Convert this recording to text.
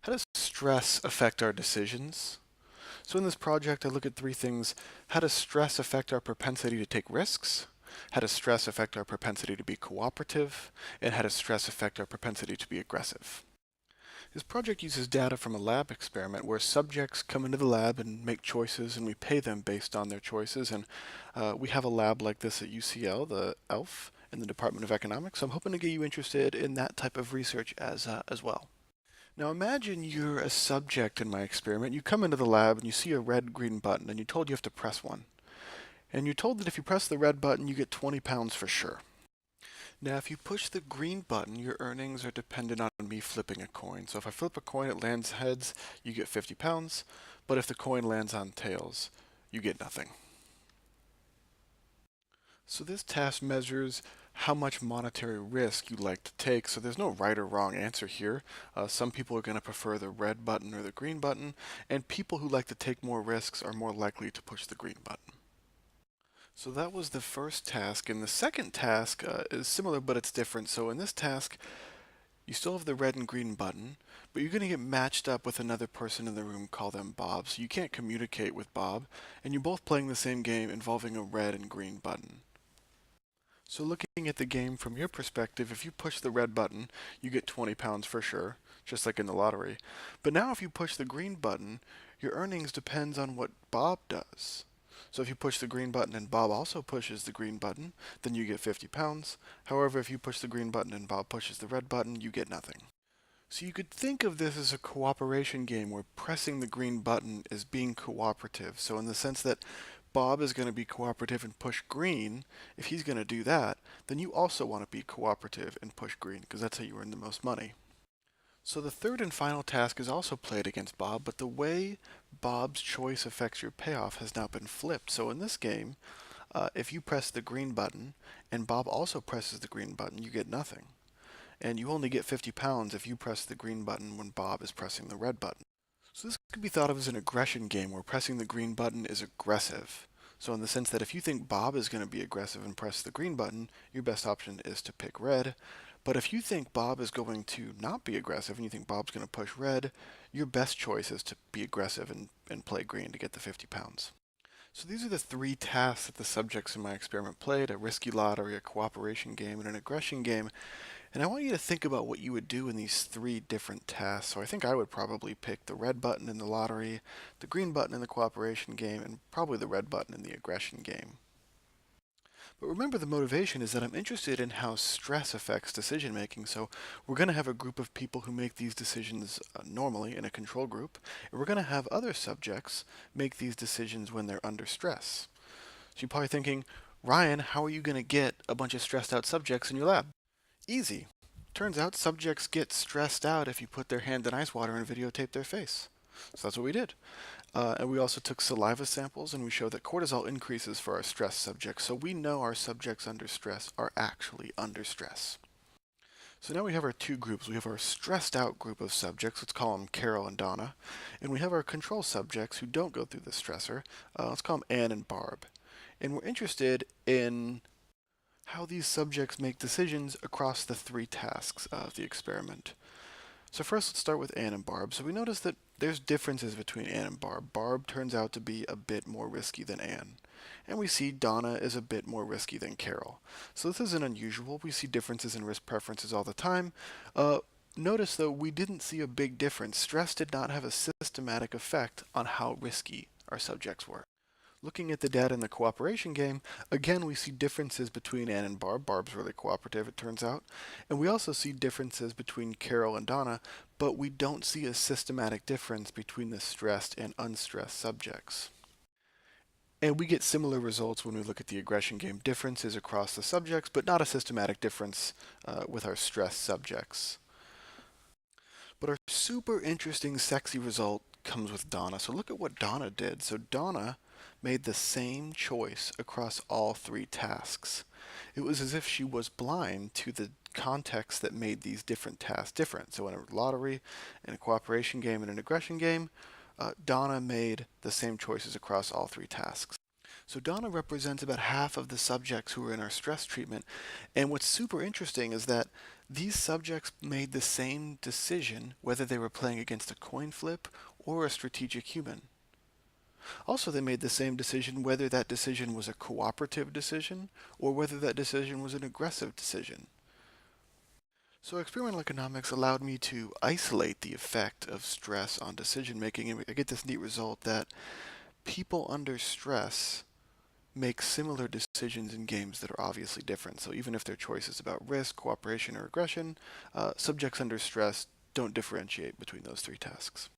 How does stress affect our decisions? So in this project, I look at three things. How does stress affect our propensity to take risks? How does stress affect our propensity to be cooperative? And how does stress affect our propensity to be aggressive? This project uses data from a lab experiment where subjects come into the lab and make choices, and we pay them based on their choices. And we have a lab like this at UCL, the ELF, in the Department of Economics. So I'm hoping to get you interested in that type of research as well. Now imagine you're a subject in my experiment. You come into the lab and you see a red-green button and you're told you have to press one. And you're told that if you press the red button, you get 20 pounds for sure. Now if you push the green button, your earnings are dependent on me flipping a coin. So if I flip a coin, it lands heads, you get 50 pounds. But if the coin lands on tails, you get nothing. So this task measures how much monetary risk you like to take. So there's no right or wrong answer here. Some people are going to prefer the red button or the green button, and people who like to take more risks are more likely to push the green button. So that was the first task, and the second task is similar, but it's different. So in this task, you still have the red and green button, but you're going to get matched up with another person in the room, call them Bob. So you can't communicate with Bob, and you're both playing the same game involving a red and green button. So looking at the game from your perspective, if you push the red button, you get 20 pounds for sure, just like in the lottery. But now if you push the green button, your earnings depends on what Bob does. So if you push the green button and Bob also pushes the green button, then you get 50 pounds. However, if you push the green button and Bob pushes the red button, you get nothing. So you could think of this as a cooperation game where pressing the green button is being cooperative. So in the sense that Bob is going to be cooperative and push green, if he's going to do that, then you also want to be cooperative and push green because that's how you earn the most money. So the third and final task is also played against Bob, but the way Bob's choice affects your payoff has now been flipped. So in this game, if you press the green button and Bob also presses the green button, you get nothing. And you only get 50 pounds if you press the green button when Bob is pressing the red button. So this could be thought of as an aggression game where pressing the green button is aggressive. So in the sense that if you think Bob is going to be aggressive and press the green button, your best option is to pick red. But if you think Bob is going to not be aggressive and you think Bob's going to push red, your best choice is to be aggressive and play green to get the 50 pounds. So these are the three tasks that the subjects in my experiment played: a risky lottery, a cooperation game, and an aggression game. And I want you to think about what you would do in these three different tasks. So I think I would probably pick the red button in the lottery, the green button in the cooperation game, and probably the red button in the aggression game. But remember, the motivation is that I'm interested in how stress affects decision making. So we're going to have a group of people who make these decisions normally in a control group, and we're going to have other subjects make these decisions when they're under stress. So you're probably thinking, Ryan, how are you going to get a bunch of stressed out subjects in your lab? Easy. Turns out subjects get stressed out if you put their hand in ice water and videotape their face. So that's what we did. And we also took saliva samples and we showed that cortisol increases for our stressed subjects. So we know our subjects under stress are actually under stress. So now we have our two groups. We have our stressed out group of subjects, let's call them Carol and Donna. And we have our control subjects who don't go through the stressor, let's call them Anne and Barb. And we're interested in how these subjects make decisions across the three tasks of the experiment. So first let's start with Anne and Barb. So we notice that there's differences between Anne and Barb. Barb turns out to be a bit more risky than Anne. And we see Donna is a bit more risky than Carol. So this isn't unusual. We see differences in risk preferences all the time. Notice though, we didn't see a big difference. Stress did not have a systematic effect on how risky our subjects were. Looking at the data in the cooperation game, again we see differences between Anne and Barb. Barb's really cooperative, it turns out. And we also see differences between Carol and Donna, but we don't see a systematic difference between the stressed and unstressed subjects. And we get similar results when we look at the aggression game. Differences across the subjects, but not a systematic difference with our stressed subjects. But our super interesting, sexy result comes with Donna. So look at what Donna did. So Donna made the same choice across all three tasks. It was as if she was blind to the context that made these different tasks different. So in a lottery, in a cooperation game, and an aggression game, Donna made the same choices across all three tasks. So Donna represents about half of the subjects who are in our stress treatment. And what's super interesting is that These subjects made the same decision whether they were playing against a coin flip or a strategic human. Also, they made the same decision whether that decision was a cooperative decision or whether that decision was an aggressive decision. So experimental economics allowed me to isolate the effect of stress on decision making, and I get this neat result that people under stress make similar decisions in games that are obviously different. So even if their choice is about risk, cooperation, or aggression, subjects under stress don't differentiate between those three tasks.